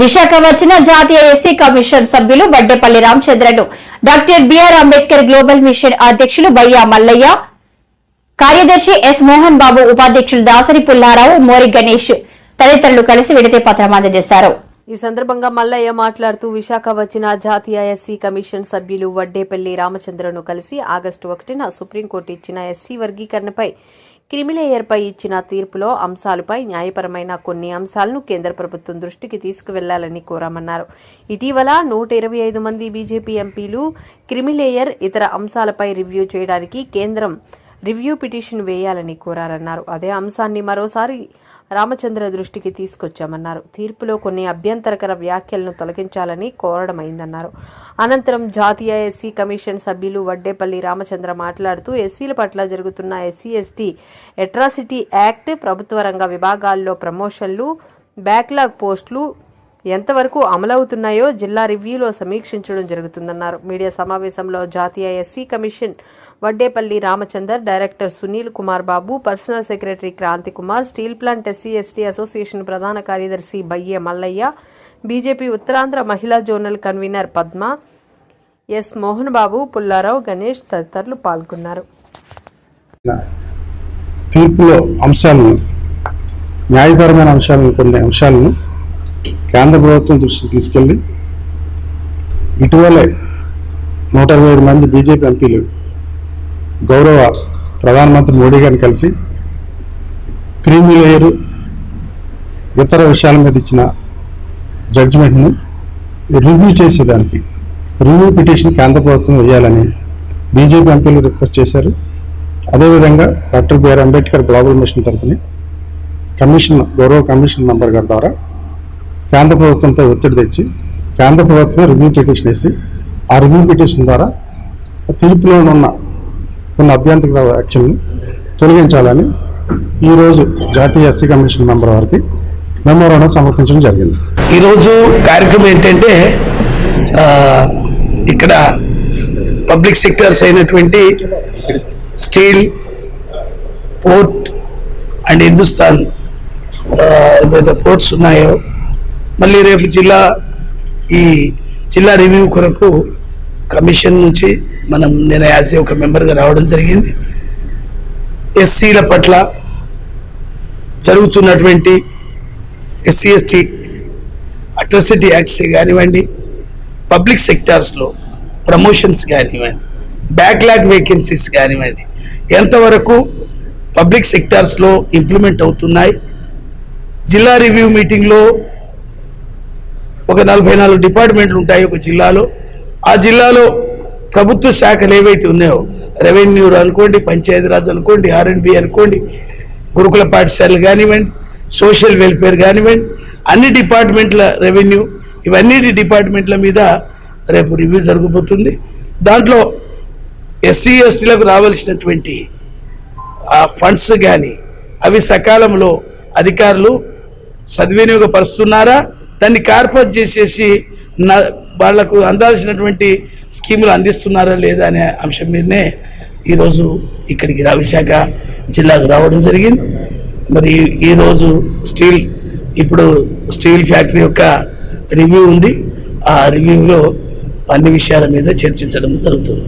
విశాఖ వచ్చిన జాతీయ SC commission సభ్యులు వడ్డేపల్లి రామచంద్రను doctor BR Ambedkar global mission అధ్యక్షులు బయ్యా మల్లయ్య, కార్యదర్శి ఎస్ మోహన్ బాబు, ఉపాధ్యక్షులు దాసరి పుల్లారావు, మోరి గణేష్ తదితరులు కలిసి విడతి పత్రం అందజేశారు. ఈ సందర్భంగా మల్లయ్య మాట్లాడుతూ విశాఖ వచ్చిన జాతీయ ఎస్సీ కమిషన్ సభ్యులు వడ్డేపల్లి రామచంద్రను కలిసి ఆగస్టు 1న సుప్రీంకోర్టు ఇచ్చిన ఎస్సీ వర్గీకరణపై క్రిమిలేయర్పై ఇచ్చిన తీర్పులో అంశాలపై న్యాయపరమైన కొన్ని అంశాలను కేంద్ర ప్రభుత్వం దృష్టికి తీసుకువెళ్లాలని కోరామన్నారు. ఇటీవల 125 మంది బీజేపీ ఎంపీలు క్రిమిలేయర్ ఇతర అంశాలపై రివ్యూ చేయడానికి కేంద్రం రివ్యూ పిటిషన్ వేయాలని కోరారన్నారు. అదే అంశాన్ని మరోసారి రామచంద్ర దృష్టికి తీసుకొచ్చామన్నారు. తీర్పులో కొన్ని అభ్యంతరకర వ్యాఖ్యలను తొలగించాలని కోరడమైందన్నారు. అనంతరం జాతీయ ఎస్సీ కమిషన్ సభ్యులు వడ్డేపల్లి రామచంద్ర మాట్లాడుతూ ఎస్సీల పట్ల జరుగుతున్న ఎస్సీ ఎస్టీ అట్రాసిటీ యాక్ట్, ప్రభుత్వ రంగ విభాగాల్లో ప్రమోషన్లు, బ్యాక్లాగ్ పోస్టులు ఎంతవరకు అమలవుతున్నాయో జిల్లా రివ్యూలో సమీక్షించడం జరుగుతుందన్నారు. మీడియా సమావేశంలో జాతీయ SC commission Vaddepalli Ramachandar, director Sunil Kumar Babu, personal secretary Kranthi Kumar, steel plant SC ST association ప్రధాన కార్యదర్శి బయ్యే మల్లయ్య, బీజేపీ ఉత్తరాంధ్ర మహిళా zonal convener Padma, S Mohan Babu, Pullarao, Ganesh తదితరులు పాల్గొన్నారు. తీర్పులో అంశాలను, న్యాయపరమైన అంశాలను, కొన్ని అంశాలను కేంద్ర ప్రభుత్వం దృష్టికి తీసుకెళ్లి ఇటీవలే 125 మంది బీజేపీ ఎంపీలు గౌరవ ప్రధానమంత్రి మోడీ గారిని కలిసి క్రీమీ లేయరు ఇతర విషయాల మీద ఇచ్చిన జడ్జిమెంట్ను రివ్యూ చేసేదానికి రివ్యూ పిటిషన్ కేంద్ర ప్రభుత్వం వేయాలని బీజేపీ ఎంపీలు రిక్వెస్ట్ చేశారు. అదేవిధంగా doctor BR Ambedkar global mission తరఫున గౌరవ కమిషన్ మెంబర్ గారి ద్వారా కేంద్ర ప్రభుత్వంతో ఒత్తిడి తెచ్చి కేంద్ర ప్రభుత్వం రివ్యూ పిటిషన్ వేసి ఆ రివ్యూ పిటిషన్ ద్వారా తీర్పులో ఉన్న కొన్ని అభ్యంతర వ్యాఖ్యలను తొలగించాలని ఈరోజు జాతీయ ఎస్సీ కమిషన్ మెంబర్ వారికి మెమోరాండం సమర్పించడం జరిగింది. ఈరోజు కార్యక్రమం ఏంటంటే ఇక్కడ పబ్లిక్ సెక్టర్స్ అయినటువంటి స్టీల్, పోర్ట్ అండ్ హిందుస్థాన్ ఏదైతే పోర్ట్స్ ఉన్నాయో, మళ్ళీ రేపు ఈ జిల్లా రివ్యూ కొరకు కమిషన్ నుంచి నేను యాజ్ ఒక మెంబర్గా రావడం జరిగింది. ఎస్సీల పట్ల జరుగుతున్నటువంటి ఎస్సీ ఎస్టీ అట్రాసిటీ యాక్ట్స్ కానివ్వండి, పబ్లిక్ సెక్టార్స్లో ప్రమోషన్స్ కానివ్వండి, బ్యాక్లాగ్ వేకెన్సీస్ కానివ్వండి, ఎంతవరకు పబ్లిక్ సెక్టార్స్లో ఇంప్లిమెంట్ అవుతున్నాయి. జిల్లా రివ్యూ మీటింగ్లో ఒక 44 డిపార్ట్మెంట్లు ఉంటాయి ఒక జిల్లాలో. ఆ జిల్లాలో ప్రభుత్వ శాఖలు ఏవైతే ఉన్నాయో, రెవెన్యూ అనుకోండి, పంచాయతీరాజ్ అనుకోండి, R&B అనుకోండి, గురుకుల పాఠశాలలు కానివ్వండి, సోషల్ వెల్ఫేర్ కానివ్వండి, అన్ని డిపార్ట్మెంట్ల రెవెన్యూ, ఇవన్నీ డిపార్ట్మెంట్ల మీద రేపు రివ్యూ జరగబోతుంది. దాంట్లో ఎస్సీ ఎస్టీలకు రావాల్సినటువంటి ఆ ఫండ్స్ కానీ అవి సకాలంలో అధికారులు సద్వినియోగపరుస్తున్నారా, దాన్ని కార్పొరేట్ చేసేసి వాళ్లకు అందాల్సినటువంటి స్కీములు అందిస్తున్నారా లేదా అనే అంశం మీదనే ఈరోజు ఇక్కడికి విశాఖ జిల్లాకు రావడం జరిగింది. మరి ఈరోజు ఇప్పుడు స్టీల్ ఫ్యాక్టరీ యొక్క రివ్యూ ఉంది. ఆ రివ్యూలో అన్ని విషయాల మీద చర్చించడం జరుగుతుంది.